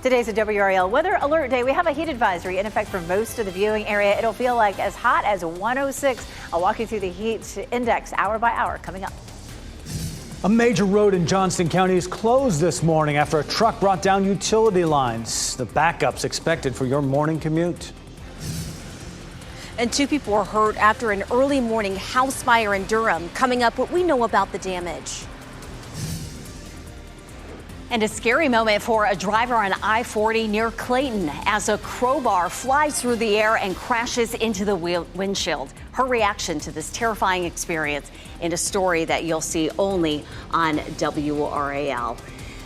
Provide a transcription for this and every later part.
Today's a WRAL weather alert day. We have a heat advisory in effect for most of the viewing area. It'll feel like as hot as 106. I'll walk you through the heat index hour by hour coming up. A major road in Johnston County is closed this morning after a truck brought down utility lines. The backup's expected for your morning commute. And 2 people were hurt after an early morning house fire in Durham. Coming up, what we know about the damage. And a scary moment for a driver on I-40 near Clayton as a crowbar flies through the air and crashes into the windshield. Her reaction to this terrifying experience in a story that you'll see only on WRAL.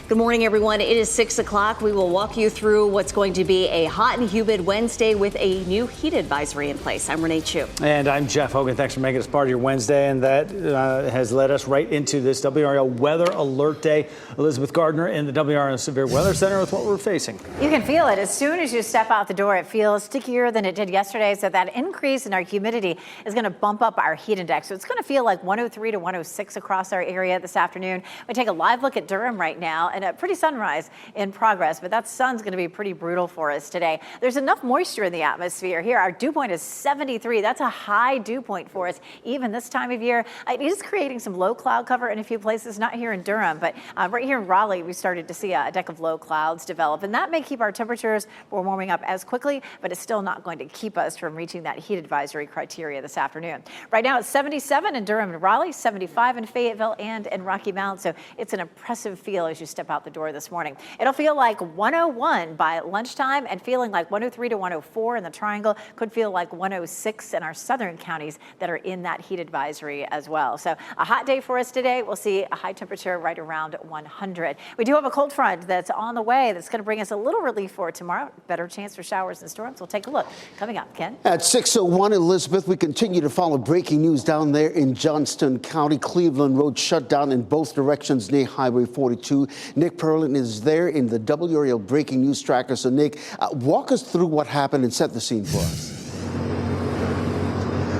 Good morning, everyone. It is 6 o'clock. We will walk you through what's going to be a hot and humid Wednesday with a new heat advisory in place. I'm Renee Chu. And I'm Jeff Hogan. Thanks for making us part of your Wednesday. And that has led us right into this WRAL Weather Alert Day. Elizabeth Gardner in the WRAL Severe Weather Center with what we're facing. You can feel it as soon as you step out the door. It feels stickier than it did yesterday. So that increase in our humidity is going to bump up our heat index. So it's going to feel like 103 to 106 across our area this afternoon. We take a live look at Durham right now. And a pretty sunrise in progress, but that sun's going to be pretty brutal for us today. There's enough moisture in the atmosphere here. Our dew point is 73. That's a high dew point for us, even this time of year. It is creating some low cloud cover in a few places, not here in Durham, but right here in Raleigh, we started to see a deck of low clouds develop, and that may keep our temperatures from warming up as quickly, but it's still not going to keep us from reaching that heat advisory criteria this afternoon. Right now, it's 77 in Durham and Raleigh, 75 in Fayetteville and in Rocky Mount, so it's an impressive feel as you step out the door this morning. It'll feel like 101 by lunchtime and feeling like 103 to 104 in the Triangle. Could feel like 106 in our southern counties that are in that heat advisory as well. So a hot day for us today. We'll see a high temperature right around 100. We do have a cold front that's on the way that's going to bring us a little relief for tomorrow. Better chance for showers and storms. We'll take a look. Coming up, Ken. At 6:01, Elizabeth, we continue to follow breaking news down there in Johnston County. Cleveland Road shut down in both directions near Highway 42. Nick Perlin is there in the WRAL Breaking News Tracker. So, Nick, walk us through what happened and set the scene for us.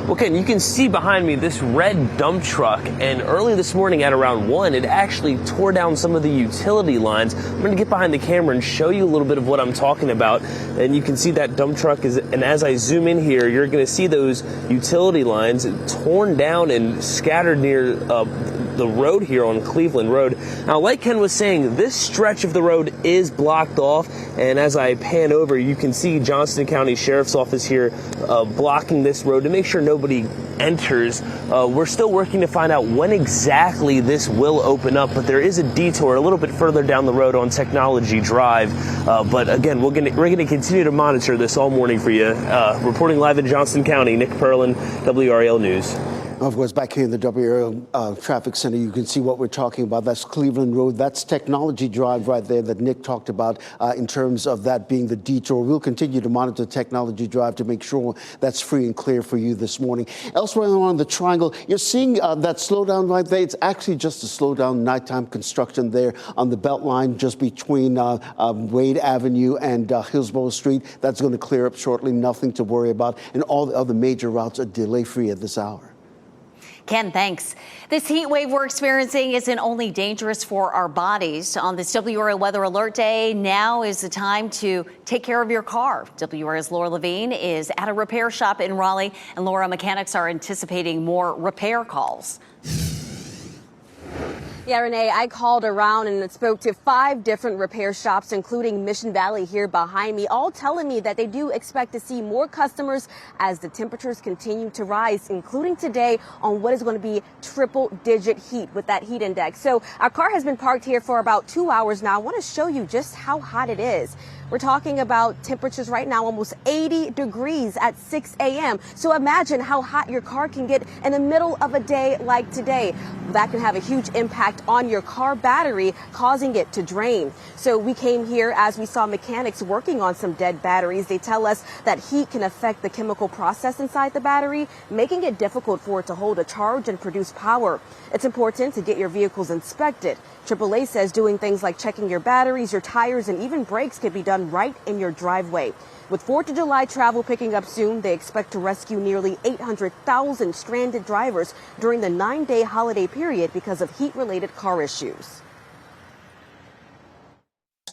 Well, Ken, you can see behind me this red dump truck, and early this morning at around 1, it actually tore down some of the utility lines. I'm going to get behind the camera and show you a little bit of what I'm talking about. And you can see that dump truck and as I zoom in here, you're going to see those utility lines torn down and scattered near the road here on Cleveland Road. Now, like Ken was saying, this stretch of the road is blocked off, and as I pan over, you can see Johnston County Sheriff's Office here blocking this road to make sure nobody enters. We're still working to find out when exactly this will open up, but there is a detour a little bit further down the road on Technology Drive. But again, we're going to continue to monitor this all morning for you. Reporting live in Johnston County, Nick Perlin, WRAL News. Of course, back here in the WRAL Traffic Center, you can see what we're talking about. That's Cleveland Road. That's Technology Drive right there that Nick talked about in terms of that being the detour. We'll continue to monitor Technology Drive to make sure that's free and clear for you this morning. Elsewhere on the Triangle, you're seeing that slowdown right there. It's actually just a slowdown nighttime construction there on the Beltline just between Wade Avenue and Hillsborough Street. That's going to clear up shortly. Nothing to worry about. And all the other major routes are delay-free at this hour. Ken, thanks. This heat wave we're experiencing isn't only dangerous for our bodies. On this WRAL Weather Alert Day, now is the time to take care of your car. WRAL's Laura Levine is at a repair shop in Raleigh, and Laura, mechanics are anticipating more repair calls. Yeah, Renee, I called around and spoke to 5 different repair shops, including Mission Valley here behind me, all telling me that they do expect to see more customers as the temperatures continue to rise, including today on what is going to be triple-digit heat with that heat index. So our car has been parked here for about 2 hours now. I want to show you just how hot it is. We're talking about temperatures right now, almost 80 degrees at 6 a.m. So imagine how hot your car can get in the middle of a day like today. That can have a huge impact on your car battery, causing it to drain. So we came here as we saw mechanics working on some dead batteries. They tell us that heat can affect the chemical process inside the battery, making it difficult for it to hold a charge and produce power. It's important to get your vehicles inspected. AAA says doing things like checking your batteries, your tires, and even brakes can be done right in your driveway. With 4th of July travel picking up soon, they expect to rescue nearly 800,000 stranded drivers during the 9-day holiday period because of heat-related car issues.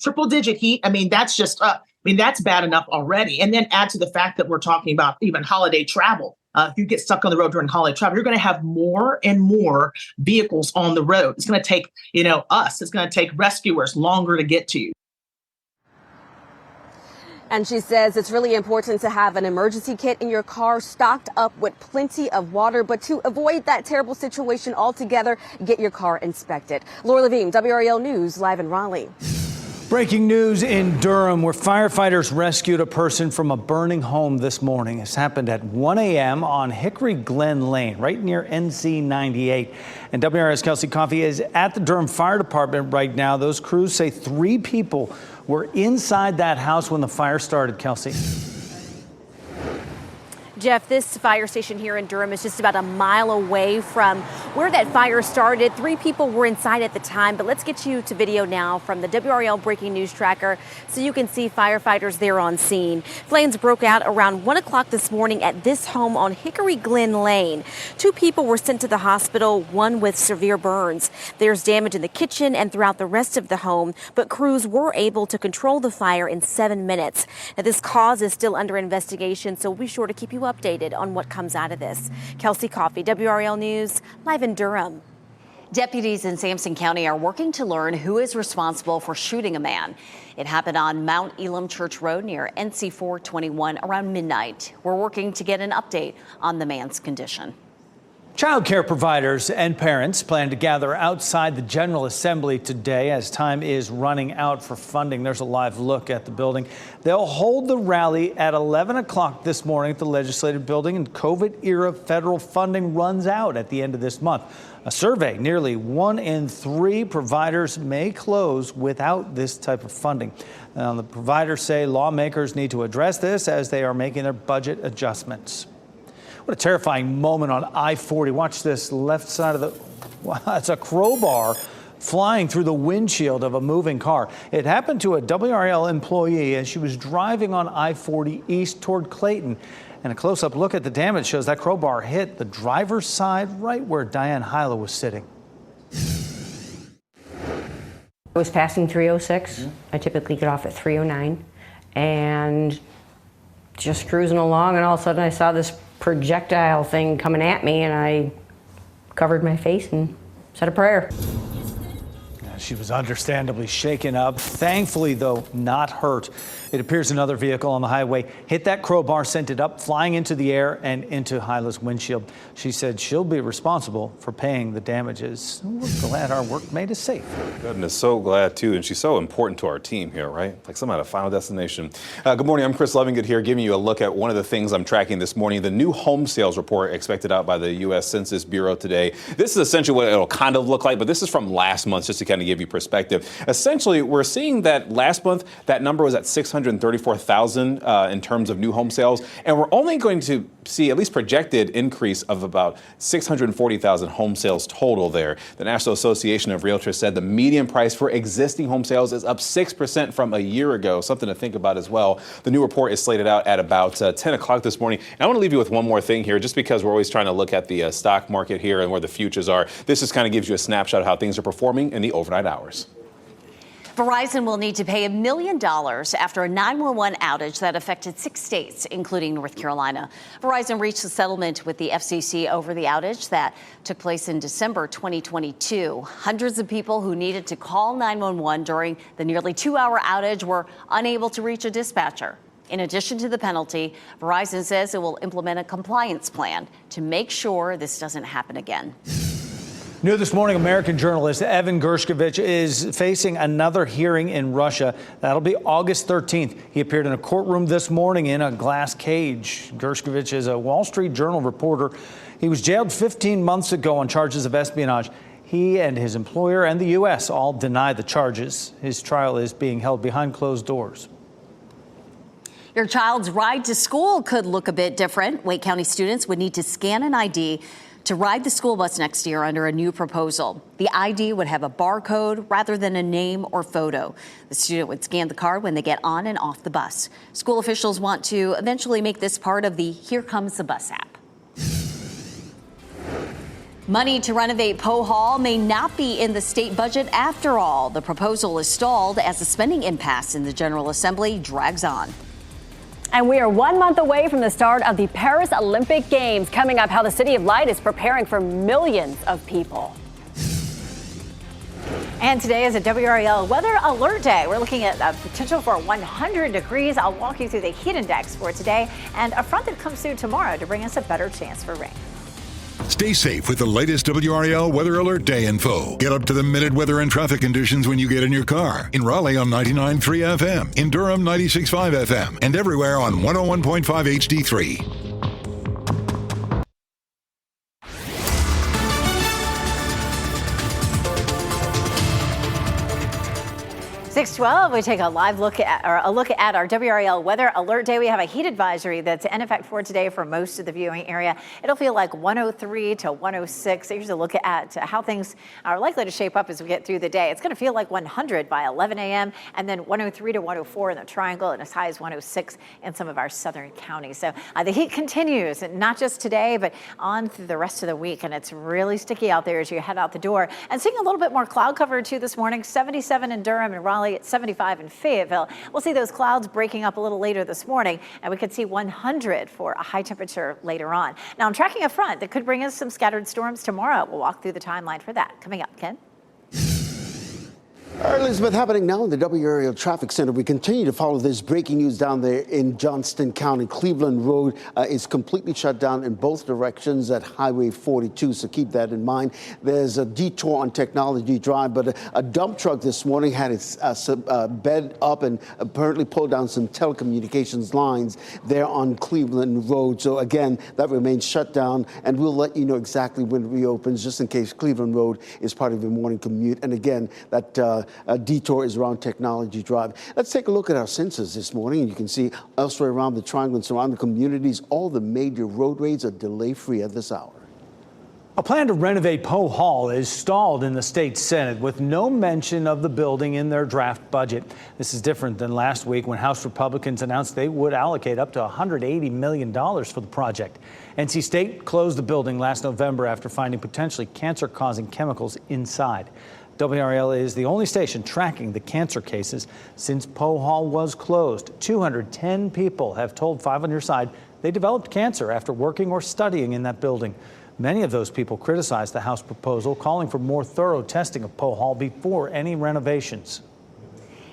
triple digit heat. I mean, that's just, that's bad enough already. And then add to the fact that we're talking about even holiday travel. If you get stuck on the road during holiday travel, you're going to have more and more vehicles on the road. It's going to take, it's going to take rescuers longer to get to you. And she says it's really important to have an emergency kit in your car stocked up with plenty of water. But to avoid that terrible situation altogether, get your car inspected. Laura Levine, WRAL News, live in Raleigh. Breaking news in Durham, where firefighters rescued a person from a burning home this morning. This happened at 1 a.m. on Hickory Glen Lane, right near NC 98. And WRAL's Kelsey Coffey is at the Durham Fire Department right now. Those crews say 3 people were inside that house when the fire started. Kelsey. Jeff, this fire station here in Durham is just about a mile away from where that fire started. 3 people were inside at the time, but let's get you to video now from the WRAL Breaking News Tracker so you can see firefighters there on scene. Flames broke out around 1 o'clock this morning at this home on Hickory Glen Lane. 2 people were sent to the hospital, 1 with severe burns. There's damage in the kitchen and throughout the rest of the home, but crews were able to control the fire in 7 minutes. Now, this cause is still under investigation, so be sure to keep you updated on what comes out of this. Kelsey Coffey, WRAL News, live in Durham. Deputies in Sampson County are working to learn who is responsible for shooting a man. It happened on Mount Elam Church Road near NC 421 around midnight. We're working to get an update on the man's condition. Child care providers and parents plan to gather outside the General Assembly today as time is running out for funding. There's a live look at the building. They'll hold the rally at 11 o'clock this morning at the Legislative Building, and COVID-era federal funding runs out at the end of this month. A survey, nearly 1 in 3 providers may close without this type of funding. The providers say lawmakers need to address this as they are making their budget adjustments. What a terrifying moment on I-40. Watch this left side of the, wow, it's a crowbar flying through the windshield of a moving car. It happened to a WRAL employee as she was driving on I-40 east toward Clayton. And a close-up look at the damage shows that crowbar hit the driver's side right where Diane Hyla was sitting. I was passing 306. I typically get off at 309 and just cruising along, and all of a sudden I saw this projectile thing coming at me, and I covered my face and said a prayer. She was understandably shaken up. Thankfully, though, not hurt. It appears another vehicle on the highway hit that crowbar, sent it up, flying into the air and into Hyla's windshield. She said she'll be responsible for paying the damages. We're glad our work made us safe. Goodness, so glad, too. And she's so important to our team here, right? Like some at a final destination. Good morning. I'm Chris Levingood here, giving you a look at one of the things I'm tracking this morning, the new home sales report expected out by the U.S. Census Bureau today. This is essentially what it'll kind of look like, but this is from last month, just to kind of give you perspective. Essentially, we're seeing that last month, that number was at 634,000 in terms of new home sales, and we're only going to see at least projected increase of about 640,000 home sales total there. The National Association of Realtors said the median price for existing home sales is up 6% from a year ago, something to think about as well. The new report is slated out at about 10 o'clock this morning. And I want to leave you with one more thing here, just because we're always trying to look at the stock market here and where the futures are. This just kind of gives you a snapshot of how things are performing in the overnight hours. Verizon will need to pay $1 million after a 911 outage that affected 6 states, including North Carolina. Verizon reached a settlement with the FCC over the outage that took place in December 2022. Hundreds of people who needed to call 911 during the nearly 2-hour outage were unable to reach a dispatcher. In addition to the penalty, Verizon says it will implement a compliance plan to make sure this doesn't happen again. New this morning, American journalist Evan Gershkovich is facing another hearing in Russia. That'll be August 13th. He appeared in a courtroom this morning in a glass cage. Gershkovich is a Wall Street Journal reporter. He was jailed 15 months ago on charges of espionage. He and his employer and the U.S. all deny the charges. His trial is being held behind closed doors. Your child's ride to school could look a bit different. Wake County students would need to scan an ID to ride the school bus next year under a new proposal. The ID would have a barcode rather than a name or photo. The student would scan the card when they get on and off the bus. School officials want to eventually make this part of the Here Comes the Bus app. Money to renovate Poe Hall may not be in the state budget after all. The proposal is stalled as the spending impasse in the General Assembly drags on. And we are 1 month away from the start of the Paris Olympic Games. Coming up, how the City of Light is preparing for millions of people. And today is a WRAL weather alert day. We're looking at a potential for 100 degrees. I'll walk you through the heat index for today and a front that comes through tomorrow to bring us a better chance for rain. Stay safe with the latest WRAL Weather Alert Day info. Get up to the minute weather and traffic conditions when you get in your car. In Raleigh on 99.3 FM, in Durham 96.5 FM, and everywhere on 101.5 HD3. 6:12, we take a live look at our WRAL weather alert day. We have a heat advisory that's in effect for today for most of the viewing area. It'll feel like 103 to 106. Here's a look at how things are likely to shape up as we get through the day. It's going to feel like 100 by 11 a.m. and then 103 to 104 in the Triangle and as high as 106 in some of our southern counties. So the heat continues, and not just today, but on through the rest of the week. And it's really sticky out there as you head out the door. And seeing a little bit more cloud cover too this morning. 77 in Durham and Raleigh. At 75 in Fayetteville. We'll see those clouds breaking up a little later this morning, and we could see 100 for a high temperature later on. Now, I'm tracking a front that could bring us some scattered storms tomorrow. We'll walk through the timeline for that. Coming up, Ken. Elizabeth, happening now in the WRAL Traffic Center. We continue to follow this breaking news down there in Johnston County. Cleveland Road is completely shut down in both directions at Highway 42, so keep that in mind. There's a detour on Technology Drive, but a dump truck this morning had its bed up and apparently pulled down some telecommunications lines there on Cleveland Road. So again, that remains shut down, and we'll let you know exactly when it reopens, just in case Cleveland Road is part of your morning commute. And again, that detour is around Technology Drive. Let's take a look at our sensors this morning. And you can see elsewhere around the Triangle and surrounding communities, all the major roadways are delay-free at this hour. A plan to renovate Poe Hall is stalled in the state Senate with no mention of the building in their draft budget. This is different than last week when House Republicans announced they would allocate up to $180 million for the project. NC State closed the building last November after finding potentially cancer-causing chemicals inside. WRAL is the only station tracking the cancer cases since Poe Hall was closed. 210 people have told 5 on Your Side they developed cancer after working or studying in that building. Many of those people criticized the House proposal, calling for more thorough testing of Poe Hall before any renovations.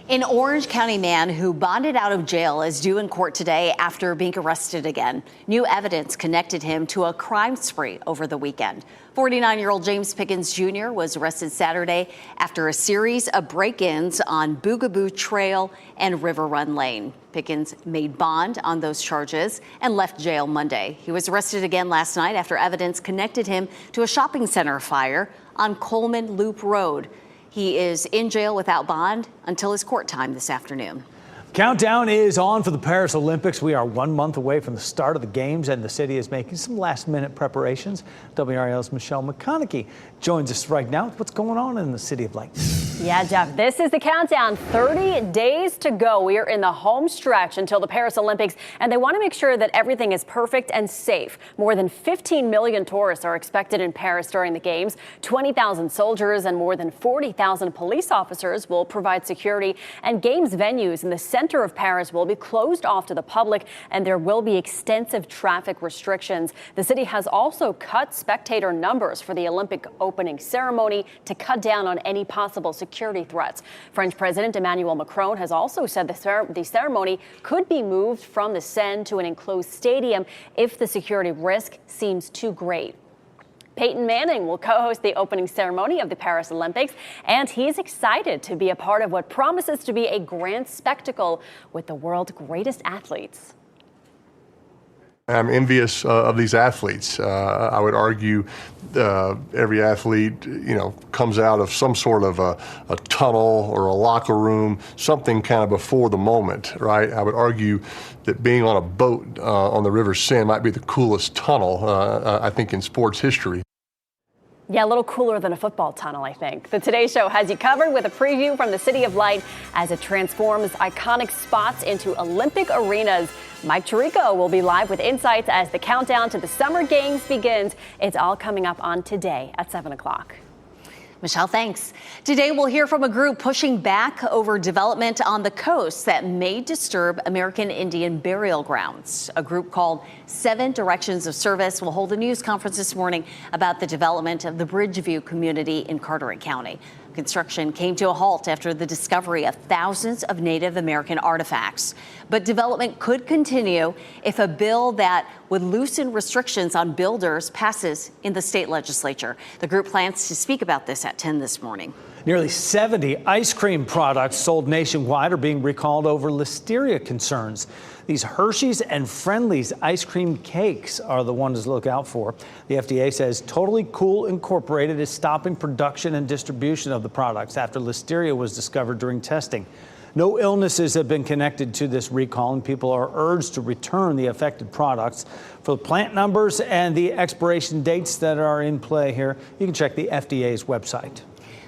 An Orange County man who bonded out of jail is due in court today after being arrested again. New evidence connected him to a crime spree over the weekend. 49-year-old James Pickens Jr. was arrested Saturday after a series of break-ins on Boogaboo Trail and River Run Lane. Pickens made bond on those charges and left jail Monday. He was arrested again last night after evidence connected him to a shopping center fire on Coleman Loop Road. He is in jail without bond until his court time this afternoon. Countdown is on for the Paris Olympics. We are 1 month away from the start of the games, and the city is making some last-minute preparations. WRAL's Michelle McConaughey joins us right now with what's going on in the City of Light. Yeah, Jeff, this is the countdown. 30 days to go. We are in the home stretch until the Paris Olympics, and they want to make sure that everything is perfect and safe. More than 15 million tourists are expected in Paris during the games. 20,000 soldiers and more than 40,000 police officers will provide security, and games venues in the center of Paris will be closed off to the public, and there will be extensive traffic restrictions. The city has also cut spectator numbers for the Olympic opening ceremony to cut down on any possible security threats. French President Emmanuel Macron has also said the ceremony could be moved from the Seine to an enclosed stadium if the security risk seems too great. Peyton Manning will co-host the opening ceremony of the Paris Olympics, and he's excited to be a part of what promises to be a grand spectacle with the world's greatest athletes. I'm envious of these athletes. I would argue every athlete, comes out of some sort of a tunnel or a locker room, something kind of before the moment, right? I would argue that being on a boat on the River Seine might be the coolest tunnel, I think, in sports history. Yeah, a little cooler than a football tunnel, I think. The Today Show has you covered with a preview from the City of Light as it transforms iconic spots into Olympic arenas. Mike Tirico will be live with insights as the countdown to the Summer Games begins. It's all coming up on Today at 7 o'clock. Michelle, thanks. Today we'll hear from a group pushing back over development on the coast that may disturb American Indian burial grounds. A group called 7 Directions of Service will hold a news conference this morning about the development of the Bridgeview community in Carteret County. Construction came to a halt after the discovery of thousands of Native American artifacts. But development could continue if a bill that would loosen restrictions on builders passes in the state legislature. The group plans to speak about this at 10 this morning. Nearly 70 ice cream products sold nationwide are being recalled over listeria concerns. These Hershey's and Friendly's ice cream cakes are the ones to look out for. The FDA says Totally Cool Incorporated is stopping production and distribution of the products after listeria was discovered during testing. No illnesses have been connected to this recall, and people are urged to return the affected products. For the plant numbers and the expiration dates that are in play here, you can check the FDA's website.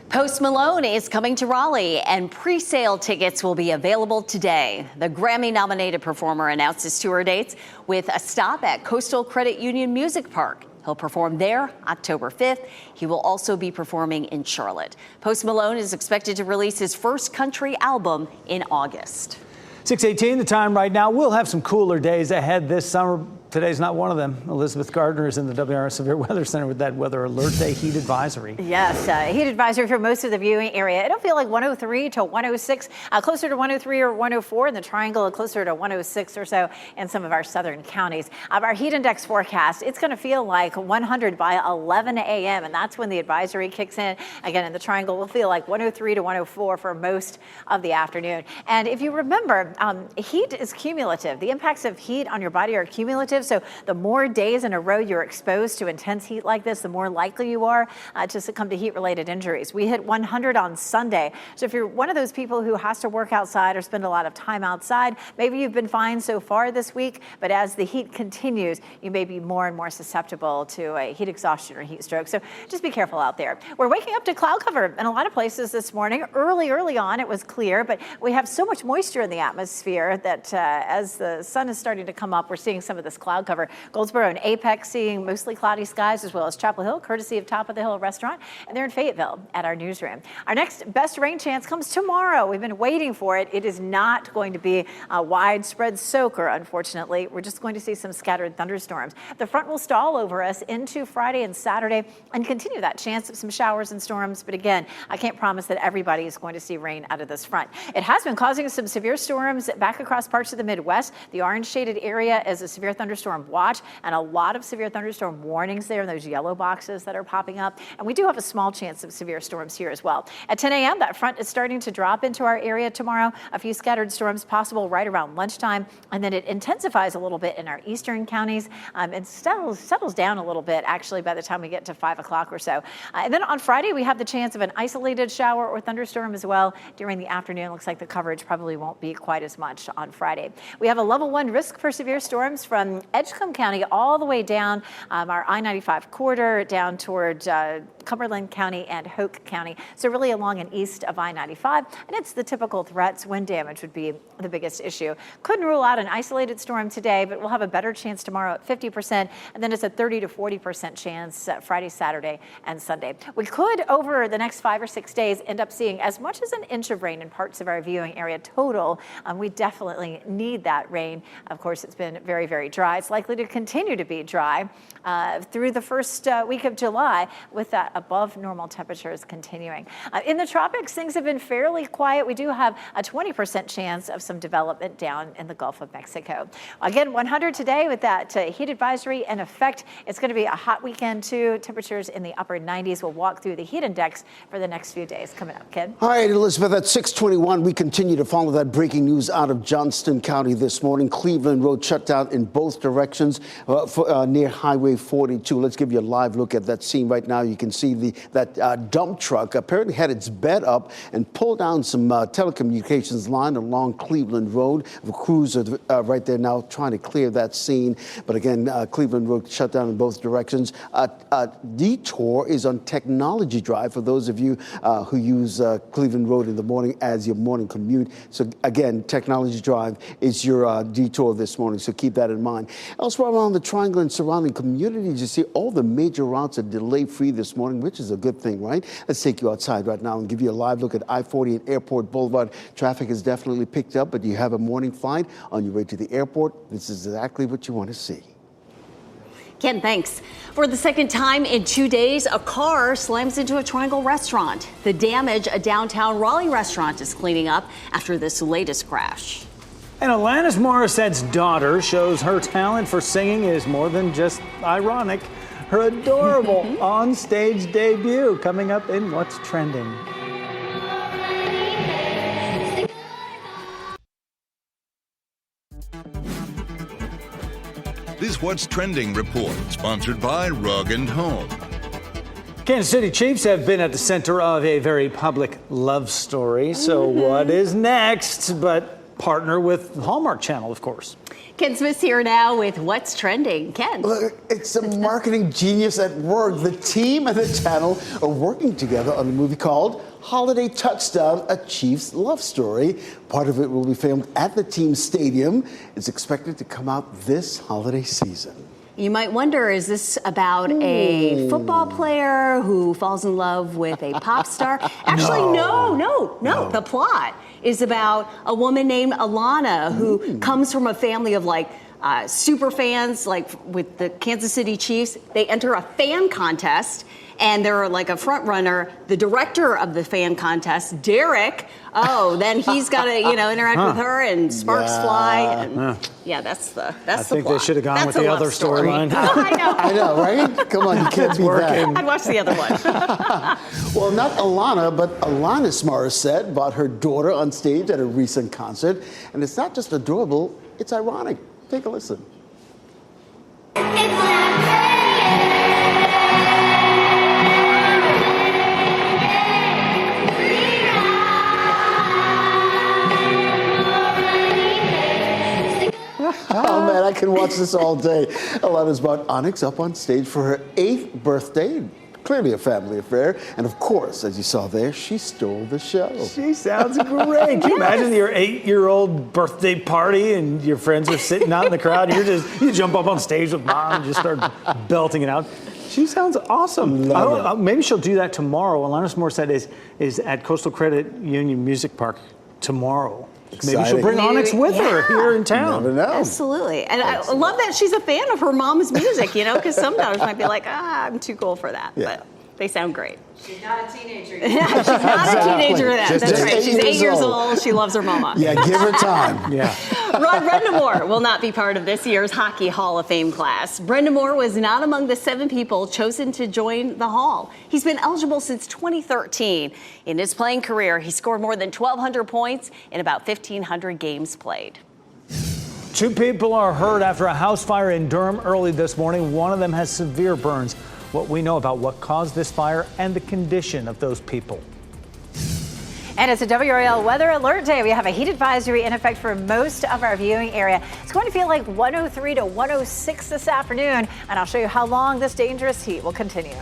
Post Malone is coming to Raleigh, and pre-sale tickets will be available today. The Grammy-nominated performer announced his tour dates with a stop at Coastal Credit Union Music Park. He'll perform there October 5th. He will also be performing in Charlotte. Post Malone is expected to release his first country album in August. 6:18 the time right now. We'll have some cooler days ahead this summer. Today's not one of them. Elizabeth Gardner is in the WRAL Severe Weather Center with that weather alert day heat advisory. Yes, heat advisory for most of the viewing area. It'll feel like 103 to 106, closer to 103 or 104 in the Triangle, closer to 106 or so in some of our southern counties. Our heat index forecast, it's going to feel like 100 by 11 a.m. and that's when the advisory kicks in. Again, in the Triangle, we'll feel like 103 to 104 for most of the afternoon. And if you remember, heat is cumulative. The impacts of heat on your body are cumulative. So the more days in a row you're exposed to intense heat like this, the more likely you are to succumb to heat-related injuries. We hit 100 on Sunday. So if you're one of those people who has to work outside or spend a lot of time outside, maybe you've been fine so far this week, but as the heat continues, you may be more and more susceptible to a heat exhaustion or heat stroke. So just be careful out there. We're waking up to cloud cover in a lot of places this morning. Early on, it was clear, but we have so much moisture in the atmosphere that as the sun is starting to come up, we're seeing some of this cloud cover. Goldsboro and Apex seeing mostly cloudy skies, as well as Chapel Hill, courtesy of Top of the Hill Restaurant. And they're in Fayetteville at our newsroom. Our next best rain chance comes tomorrow. We've been waiting for it. It is not going to be a widespread soaker, unfortunately. We're just going to see some scattered thunderstorms. The front will stall over us into Friday and Saturday and continue that chance of some showers and storms. But again, I can't promise that everybody is going to see rain out of this front. It has been causing some severe storms back across parts of the Midwest. The orange shaded area is a severe thunderstorm watch and a lot of severe thunderstorm warnings there in those yellow boxes that are popping up. And we do have a small chance of severe storms here as well. At 10 a.m., that front is starting to drop into our area tomorrow. A few scattered storms possible right around lunchtime. And then it intensifies a little bit in our eastern counties and settles down a little bit, actually, by the time we get to 5 o'clock or so. And then on Friday, we have the chance of an isolated shower or thunderstorm as well during the afternoon. Looks like the coverage probably won't be quite as much on Friday. We have a level 1 risk for severe storms from Edgecombe County all the way down our I-95 corridor down toward Cumberland County and Hoke County. So really along and east of I-95. And it's the typical threats. Wind damage would be the biggest issue. Couldn't rule out an isolated storm today, but we'll have a better chance tomorrow at 50%. And then it's a 30 to 40% chance Friday, Saturday, and Sunday. We could, over the next 5 or 6 days, end up seeing as much as an inch of rain in parts of our viewing area total. We definitely need that rain. Of course, it's been very, very dry. It's likely to continue to be dry through the first week of July with that above normal temperatures continuing. In the tropics, things have been fairly quiet. We do have a 20% chance of some development down in the Gulf of Mexico. Again, 100 today with that heat advisory in effect. It's going to be a hot weekend too. Temperatures in the upper 90s. We'll walk through the heat index for the next few days coming up. Ken? All right, Elizabeth, at 6:21, we continue to follow that breaking news out of Johnston County this morning. Cleveland Road shut down in both directions near Highway 42. Let's give you a live look at that scene right now. You can see see that dump truck apparently had its bed up and pulled down some telecommunications line along Cleveland Road. The crews are right there now trying to clear that scene. But again, Cleveland Road shut down in both directions. Detour is on Technology Drive for those of you who use Cleveland Road in the morning as your morning commute. So again, Technology Drive is your detour this morning, so keep that in mind. Elsewhere around the Triangle and surrounding communities, you see all the major routes are delay-free this morning, which is a good thing, right? Let's take you outside right now and give you a live look at I-40 and Airport Boulevard. Traffic has definitely picked up, but you have a morning flight on your way to the airport. This is exactly what you want to see. Ken, thanks. For the second time in 2 days, a car slams into a Triangle restaurant. The damage, a downtown Raleigh restaurant is cleaning up after this latest crash. And Alanis Morissette's daughter shows her talent for singing is more than just ironic. Her adorable on-stage debut coming up in What's Trending. This What's Trending report, sponsored by Rug & Home. Kansas City Chiefs have been at the center of a very public love story. So what is next but partner with the Hallmark Channel, of course. Ken Smith's here now with What's Trending. Ken. Look, it's a marketing genius at work. The team and the channel are working together on a movie called Holiday Touchdown, a Chiefs love story. Part of it will be filmed at the team stadium. It's expected to come out this holiday season. You might wonder, is this about a football player who falls in love with a pop star? Actually, no. The plot is about a woman named Alana who comes from a family of super fans, like with the Kansas City Chiefs. They enter a fan contest, and they're like a front runner. The director of the fan contest, Derek, then he's got to interact with her, and sparks fly. And that's the plot. I think they should have gone with the other storyline. I know, right? Come on, you can't beat that. I'd watch the other one. Well, not Alana, but Alanis Morissette brought her daughter on stage at a recent concert. And it's not just adorable, it's ironic. Take a listen. Oh man, I can watch this all day. Alana's brought Onyx up on stage for her 8th birthday. Clearly a family affair. And of course, as you saw there, she stole the show. She sounds great. Can you imagine your 8-year-old birthday party and your friends are sitting out in the crowd and you jump up on stage with mom and just start belting it out. She sounds awesome. Maybe she'll do that tomorrow. Alanis Morissette is at Coastal Credit Union Music Park tomorrow. Exciting. Maybe she'll bring Onyx with her here in town. Never know. Absolutely. And I love that she's a fan of her mom's music, because some daughters might be like, I'm too cool for that. Yeah. But they sound great. She's not a teenager. She's not a teenager yet. That's right. She's 8 years old. She loves her mama. Yeah, give her time. Yeah. Rod Brendamore will not be part of this year's Hockey Hall of Fame class. Brendamore was not among the 7 people chosen to join the Hall. He's been eligible since 2013. In his playing career, he scored more than 1,200 points in about 1,500 games played. 2 people are hurt after a house fire in Durham early this morning. One of them has severe burns. What we know about what caused this fire and the condition of those people. And it's a WRAL weather alert day. We have a heat advisory in effect for most of our viewing area. It's going to feel like 103 to 106 this afternoon, and I'll show you how long this dangerous heat will continue.